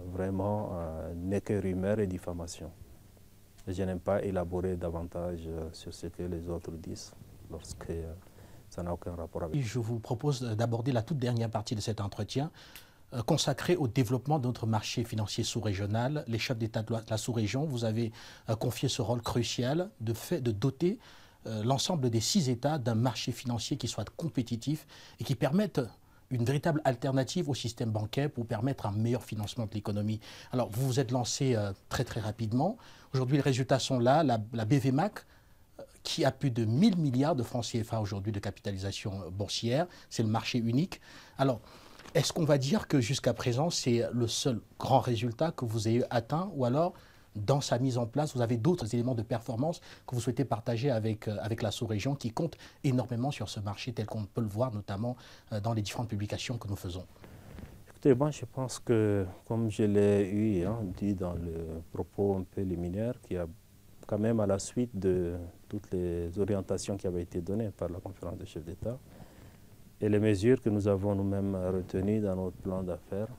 vraiment, n'est que rumeur et diffamation. Je n'aime pas élaborer davantage sur ce que les autres disent lorsque ça n'a aucun rapport avec. Je vous propose d'aborder la toute dernière partie de cet entretien consacré au développement de notre marché financier sous-régional. Les chefs d'État de la sous-région, vous avez confié ce rôle crucial de doter l'ensemble des 6 États d'un marché financier qui soit compétitif et qui permette une véritable alternative au système bancaire pour permettre un meilleur financement de l'économie. Alors, vous vous êtes lancé très rapidement. Aujourd'hui, les résultats sont là. La BVMAC, qui a plus de 1000 milliards de francs CFA aujourd'hui de capitalisation boursière, c'est le marché unique. Alors, est-ce qu'on va dire que jusqu'à présent, c'est le seul grand résultat que vous ayez atteint, ou alors, dans sa mise en place, vous avez d'autres éléments de performance que vous souhaitez partager avec la sous-région qui compte énormément sur ce marché tel qu'on peut le voir notamment dans les différentes publications que nous faisons? Écoutez, moi je pense que, comme je l'ai dit dans le propos un peu liminaire, qu'il y a quand même à la suite de toutes les orientations qui avaient été données par la conférence des chefs d'État et les mesures que nous avons nous-mêmes retenues dans notre plan d'affaires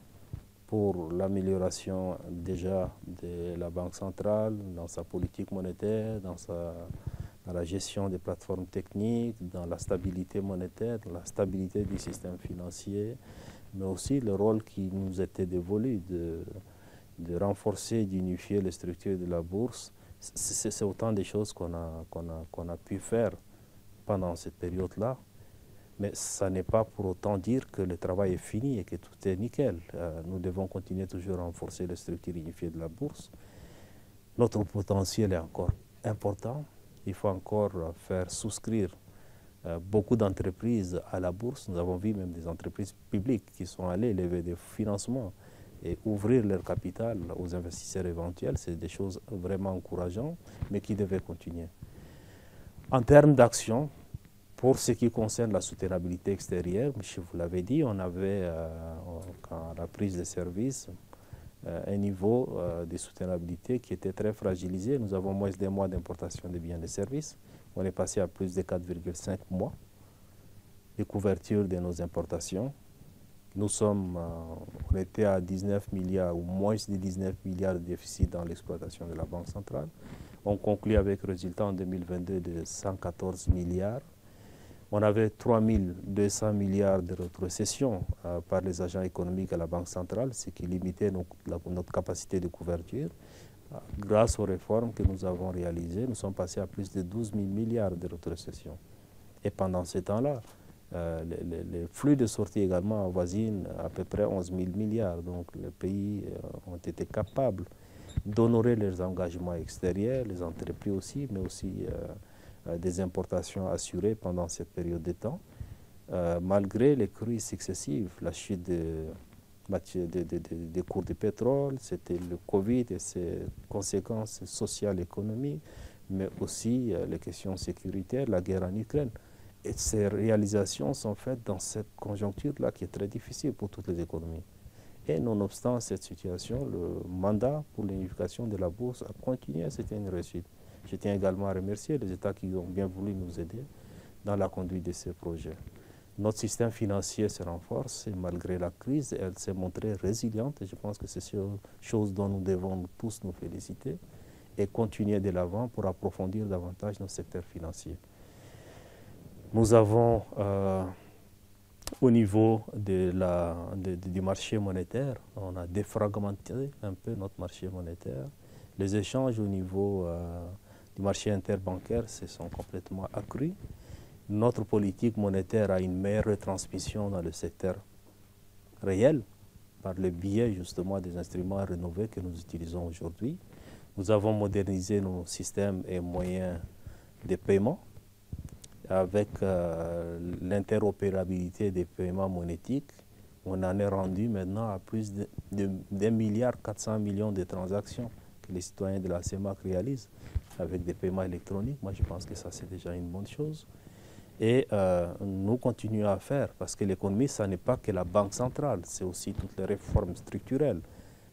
pour l'amélioration déjà de la Banque centrale, dans sa politique monétaire, dans la gestion des plateformes techniques, dans la stabilité monétaire, dans la stabilité du système financier, mais aussi le rôle qui nous était dévolu de renforcer, d'unifier les structures de la bourse. C'est autant de choses qu'on a pu faire pendant cette période-là. Mais ça n'est pas pour autant dire que le travail est fini et que tout est nickel. Nous devons continuer toujours à renforcer les structures unifiées de la bourse. Notre potentiel est encore important. Il faut encore faire souscrire beaucoup d'entreprises à la bourse. Nous avons vu même des entreprises publiques qui sont allées lever des financements et ouvrir leur capital aux investisseurs éventuels. C'est des choses vraiment encourageantes, mais qui devaient continuer. En termes d'action, pour ce qui concerne la soutenabilité extérieure, je vous l'avais dit, on avait, à la prise de service, un niveau de soutenabilité qui était très fragilisé. Nous avons moins de mois d'importation de biens et de services. On est passé à plus de 4,5 mois de couverture de nos importations. Nous sommes, on était à 19 milliards ou moins de 19 milliards de déficit dans l'exploitation de la Banque centrale. On conclut avec résultat en 2022 de 114 milliards. On avait 3 200 milliards de rétrocession par les agents économiques à la Banque centrale, ce qui limitait notre capacité de couverture. Grâce aux réformes que nous avons réalisées, nous sommes passés à plus de 12 000 milliards de rétrocession. Et pendant ce temps-là, les flux de sortie également avoisinent à peu près 11 000 milliards. Donc les pays ont été capables d'honorer leurs engagements extérieurs, les entreprises aussi, mais aussi des importations assurées pendant cette période de temps, malgré les crises successives, la chute des cours du pétrole, c'était le Covid et ses conséquences sociales et économiques, mais aussi les questions sécuritaires, la guerre en Ukraine. Et ces réalisations sont faites dans cette conjoncture-là qui est très difficile pour toutes les économies. Et nonobstant cette situation, le mandat pour l'unification de la bourse a continué, c'était une réussite. Je tiens également à remercier les États qui ont bien voulu nous aider dans la conduite de ces projets. Notre système financier se renforce et malgré la crise, elle s'est montrée résiliente et je pense que c'est une chose dont nous devons tous nous féliciter et continuer de l'avant pour approfondir davantage nos secteurs financiers. Nous avons, au niveau du marché monétaire, on a défragmenté un peu notre marché monétaire. Les échanges au niveau du marché interbancaire se sont complètement accrus. Notre politique monétaire a une meilleure retransmission dans le secteur réel par le biais justement des instruments rénovés que nous utilisons aujourd'hui. Nous avons modernisé nos systèmes et moyens de paiement avec l'interopérabilité des paiements monétiques. On en est rendu maintenant à plus d'1,4 milliard de transactions que les citoyens de la CEMAC réalisent avec des paiements électroniques. Moi, je pense que ça, c'est déjà une bonne chose. Et nous continuons à faire, parce que l'économie, ça n'est pas que la banque centrale, c'est aussi toutes les réformes structurelles.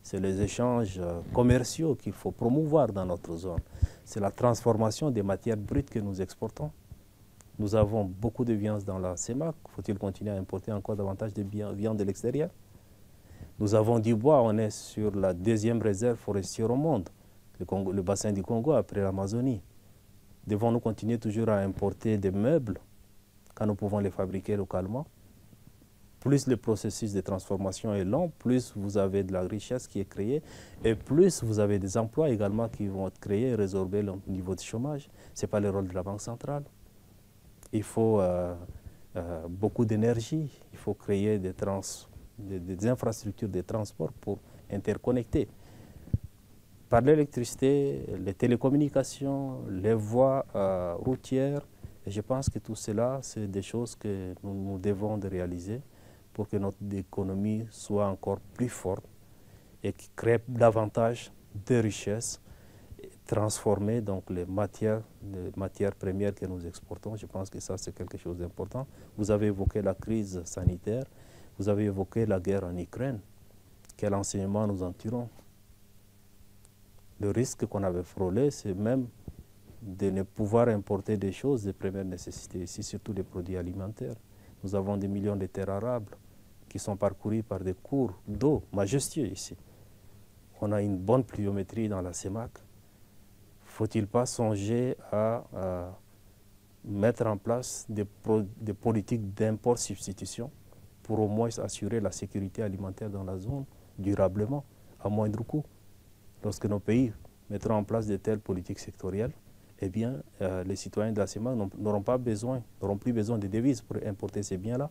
C'est les échanges commerciaux qu'il faut promouvoir dans notre zone. C'est la transformation des matières brutes que nous exportons. Nous avons beaucoup de viandes dans la CEMAC. Faut-il continuer à importer encore davantage de viande de l'extérieur? Nous avons du bois, on est sur la deuxième réserve forestière au monde, le bassin du Congo après l'Amazonie. Devons-nous continuer toujours à importer des meubles quand nous pouvons les fabriquer localement? Plus le processus de transformation est long, plus vous avez de la richesse qui est créée et plus vous avez des emplois également qui vont être créés et résorber le niveau de chômage. Ce n'est pas le rôle de la Banque centrale. Il faut beaucoup d'énergie, il faut créer des infrastructures de transport pour interconnecter. Par l'électricité, les télécommunications, les voies routières, et je pense que tout cela, c'est des choses que nous devons de réaliser pour que notre économie soit encore plus forte et qui crée davantage de richesses, transformer donc les matières premières que nous exportons. Je pense que ça, c'est quelque chose d'important. Vous avez évoqué la crise sanitaire, vous avez évoqué la guerre en Ukraine. Quel enseignement nous en tirons? Le risque qu'on avait frôlé, c'est même de ne pouvoir importer des choses de première nécessité, ici surtout les produits alimentaires. Nous avons des millions de terres arables. qui sont parcourus par des cours d'eau majestueux ici. On a une bonne pluviométrie dans la CEMAC. Faut-il pas songer à mettre en place des politiques d'import-substitution pour au moins assurer la sécurité alimentaire dans la zone durablement, à moindre coût? Lorsque nos pays mettront en place de telles politiques sectorielles, eh bien, les citoyens de la CEMAC n'auront plus besoin de devises pour importer ces biens-là,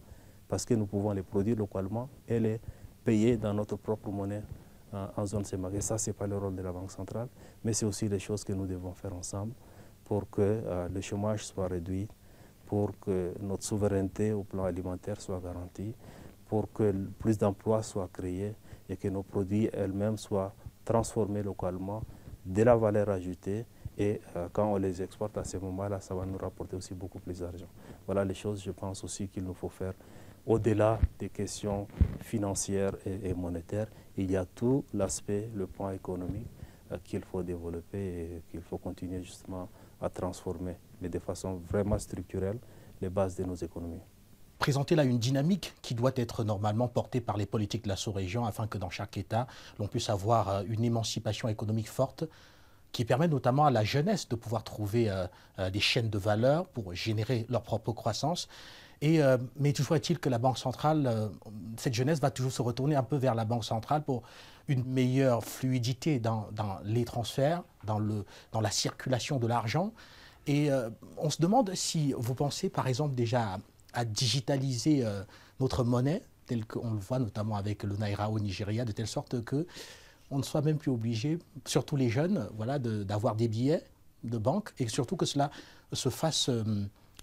parce que nous pouvons les produire localement et les payer dans notre propre monnaie en zone CEMAC. Et ça, ce n'est pas le rôle de la Banque centrale, mais c'est aussi les choses que nous devons faire ensemble pour que le chômage soit réduit, pour que notre souveraineté au plan alimentaire soit garantie, pour que plus d'emplois soient créés et que nos produits elles-mêmes soient transformés localement, de la valeur ajoutée, et quand on les exporte à ce moment-là, ça va nous rapporter aussi beaucoup plus d'argent. Voilà les choses, je pense aussi qu'il nous faut faire. Au-delà des questions financières et monétaires, il y a tout l'aspect, le plan économique qu'il faut développer et qu'il faut continuer justement à transformer, mais de façon vraiment structurelle, les bases de nos économies. Présenter là une dynamique qui doit être normalement portée par les politiques de la sous-région afin que dans chaque État, l'on puisse avoir une émancipation économique forte qui permet notamment à la jeunesse de pouvoir trouver des chaînes de valeur pour générer leur propre croissance. Mais toujours est-il que la Banque centrale, cette jeunesse va toujours se retourner un peu vers la Banque centrale pour une meilleure fluidité dans les transferts, dans la circulation de l'argent. Et on se demande si vous pensez par exemple déjà à digitaliser notre monnaie, tel qu'on le voit notamment avec le Naira au Nigeria, de telle sorte que on ne soit même plus obligé, surtout les jeunes, voilà, d'avoir des billets de banque, et surtout que cela se fasse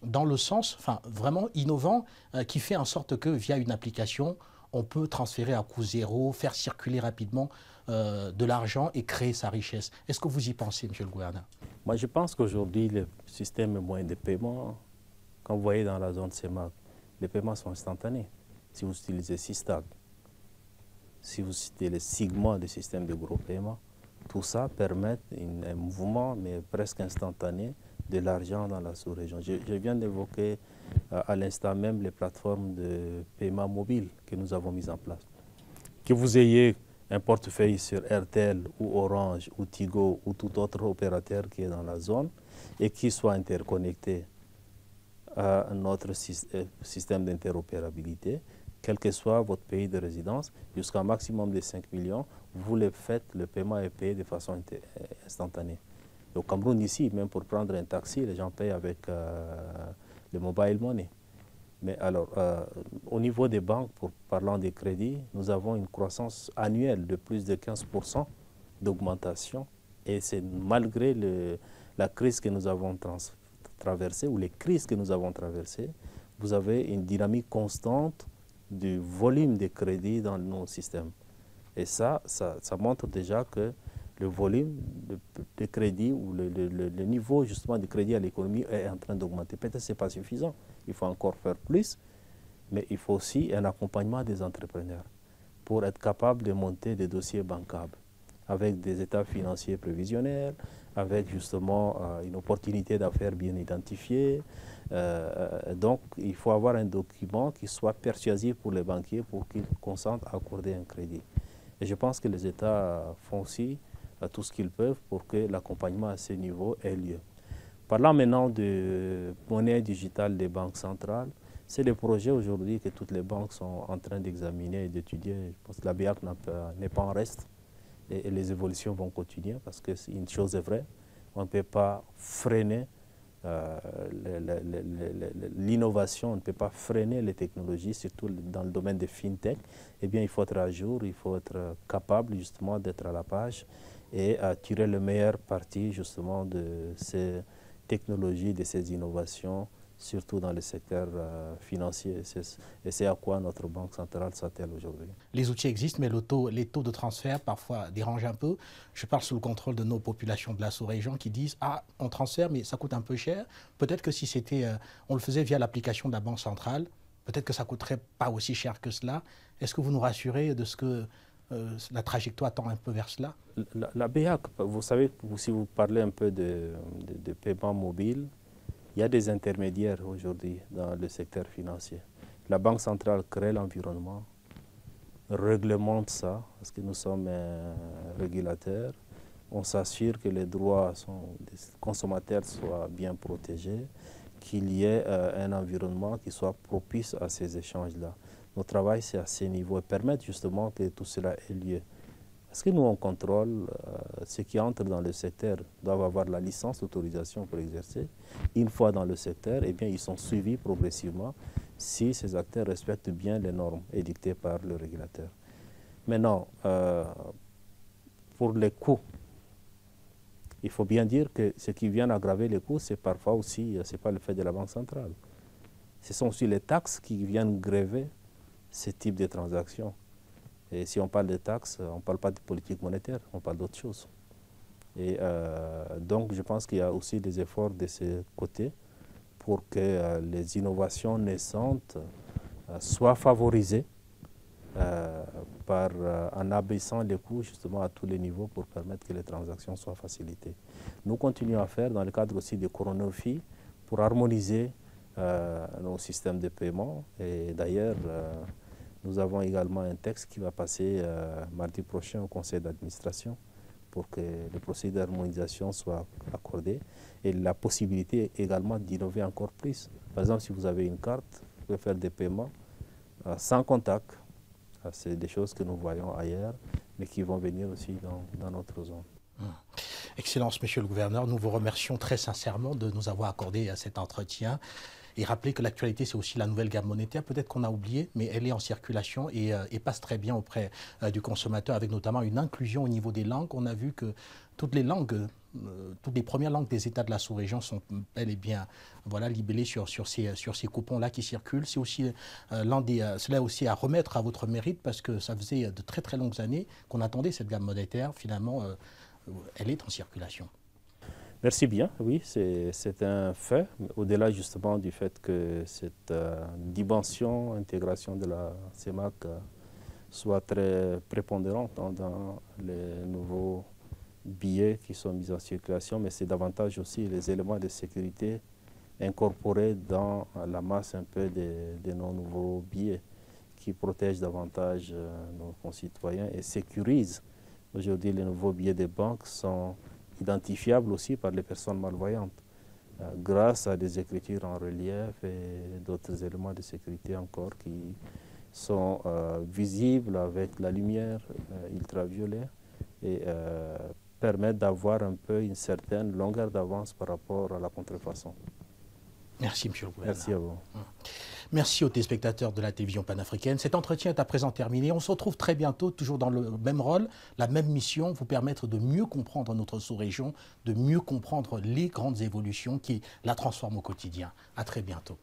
dans le sens vraiment innovant, qui fait en sorte que via une application, on peut transférer à coût zéro, faire circuler rapidement de l'argent et créer sa richesse. Est-ce que vous y pensez, monsieur le gouverneur? Moi, je pense qu'aujourd'hui, le système moyen de paiement, quand vous voyez dans la zone CEMAC, les paiements sont instantanés. Si vous utilisez Sistag, si vous citez les segments du système de gros paiement, tout ça permet un mouvement mais presque instantané de l'argent dans la sous-région. Je viens d'évoquer à l'instant même les plateformes de paiement mobile que nous avons mises en place. Que vous ayez un portefeuille sur RTL ou Orange ou Tigo ou tout autre opérateur qui est dans la zone et qui soit interconnecté à notre système d'interopérabilité, quel que soit votre pays de résidence, jusqu'à un maximum de 5 millions, vous le faites, le paiement est payé de façon instantanée. Au Cameroun, ici, même pour prendre un taxi, les gens payent avec le mobile money. Mais alors, au niveau des banques, parlant des crédits, nous avons une croissance annuelle de plus de 15% d'augmentation. Et c'est malgré la crise que nous avons traversée, ou les crises que nous avons traversées, vous avez une dynamique constante du volume de crédits dans nos systèmes. Et ça montre déjà que le volume de crédit ou le niveau justement de crédit à l'économie est en train d'augmenter. Peut-être que ce n'est pas suffisant, il faut encore faire plus, mais il faut aussi un accompagnement des entrepreneurs pour être capable de monter des dossiers bancables avec des états financiers prévisionnels, avec justement une opportunité d'affaires bien identifiée. Donc, il faut avoir un document qui soit persuasif pour les banquiers pour qu'ils consentent à accorder un crédit. Et je pense que les États font aussi tout ce qu'ils peuvent pour que l'accompagnement à ce niveau ait lieu. Parlant maintenant de monnaie digitale des banques centrales, c'est le projet aujourd'hui que toutes les banques sont en train d'examiner et d'étudier. Je pense que la BIAC n'est pas en reste et les évolutions vont continuer parce qu'une chose est vraie, on ne peut pas freiner l'innovation, on ne peut pas freiner les technologies, surtout dans le domaine des fintech. Eh bien, il faut être à jour, il faut être capable justement d'être à la page et à tirer le meilleur parti justement de ces technologies, de ces innovations, surtout dans le secteur financier. Et c'est à quoi notre Banque centrale s'attelle aujourd'hui. Les outils existent, mais les taux de transfert parfois dérangent un peu. Je parle sous le contrôle de nos populations de la sous-région qui disent « Ah, on transfère, mais ça coûte un peu cher. Peut-être que si on le faisait via l'application de la Banque centrale, peut-être que ça ne coûterait pas aussi cher que cela. » Est-ce que vous nous rassurez de ce que la trajectoire tend un peu vers cela? La BIAC, vous savez, si vous parlez un peu de paiement mobile, il y a des intermédiaires aujourd'hui dans le secteur financier. La Banque centrale crée l'environnement, réglemente ça, parce que nous sommes un régulateur. On s'assure que les droits des consommateurs soient bien protégés, qu'il y ait un environnement qui soit propice à ces échanges-là. Notre travail, c'est à ce niveau et permettre justement que tout cela ait lieu. Parce que nous, on contrôle ceux qui entrent dans le secteur, doivent avoir la licence, l'autorisation pour exercer. Une fois dans le secteur, eh bien, ils sont suivis progressivement si ces acteurs respectent bien les normes édictées par le régulateur. Maintenant, pour les coûts, il faut bien dire que ce qui vient aggraver les coûts, c'est parfois aussi, ce n'est pas le fait de la Banque centrale. Ce sont aussi les taxes qui viennent grever ce type de transactions. Et si on parle de taxes, on ne parle pas de politique monétaire, on parle d'autre chose. Et donc, je pense qu'il y a aussi des efforts de ce côté pour que les innovations naissantes soient favorisées en abaissant les coûts justement à tous les niveaux pour permettre que les transactions soient facilitées. Nous continuons à faire dans le cadre aussi de Coronofi pour harmoniser nos systèmes de paiement. Et d'ailleurs, nous avons également un texte qui va passer mardi prochain au conseil d'administration pour que le procédé d'harmonisation soit accordé et la possibilité également d'innover encore plus. Par exemple, si vous avez une carte, vous pouvez faire des paiements sans contact. C'est des choses que nous voyons ailleurs, mais qui vont venir aussi dans notre zone. Excellence, Monsieur le Gouverneur, nous vous remercions très sincèrement de nous avoir accordé cet entretien. Et rappeler que l'actualité, c'est aussi la nouvelle gamme monétaire. Peut-être qu'on a oublié, mais elle est en circulation et passe très bien auprès du consommateur, avec notamment une inclusion au niveau des langues. On a vu que toutes les langues, toutes les premières langues des États de la sous-région sont bel et bien libellées sur ces coupons-là qui circulent. C'est aussi cela aussi à remettre à votre mérite, parce que ça faisait de très très longues années qu'on attendait cette gamme monétaire. Finalement, elle est en circulation. Merci bien, oui, c'est un fait, au-delà justement du fait que cette dimension, intégration de la CEMAC soit très prépondérante dans les nouveaux billets qui sont mis en circulation, mais c'est davantage aussi les éléments de sécurité incorporés dans la masse un peu de nos nouveaux billets qui protègent davantage nos concitoyens et sécurisent. Aujourd'hui, les nouveaux billets des banques sont identifiables aussi par les personnes malvoyantes, grâce à des écritures en relief et d'autres éléments de sécurité encore qui sont visibles avec la lumière ultraviolet et permettent d'avoir un peu une certaine longueur d'avance par rapport à la contrefaçon. Merci, Monsieur le Gouverneur. Merci à vous. Merci aux téléspectateurs de la télévision panafricaine. Cet entretien est à présent terminé. On se retrouve très bientôt, toujours dans le même rôle, la même mission, vous permettre de mieux comprendre notre sous-région, de mieux comprendre les grandes évolutions qui la transforment au quotidien. À très bientôt.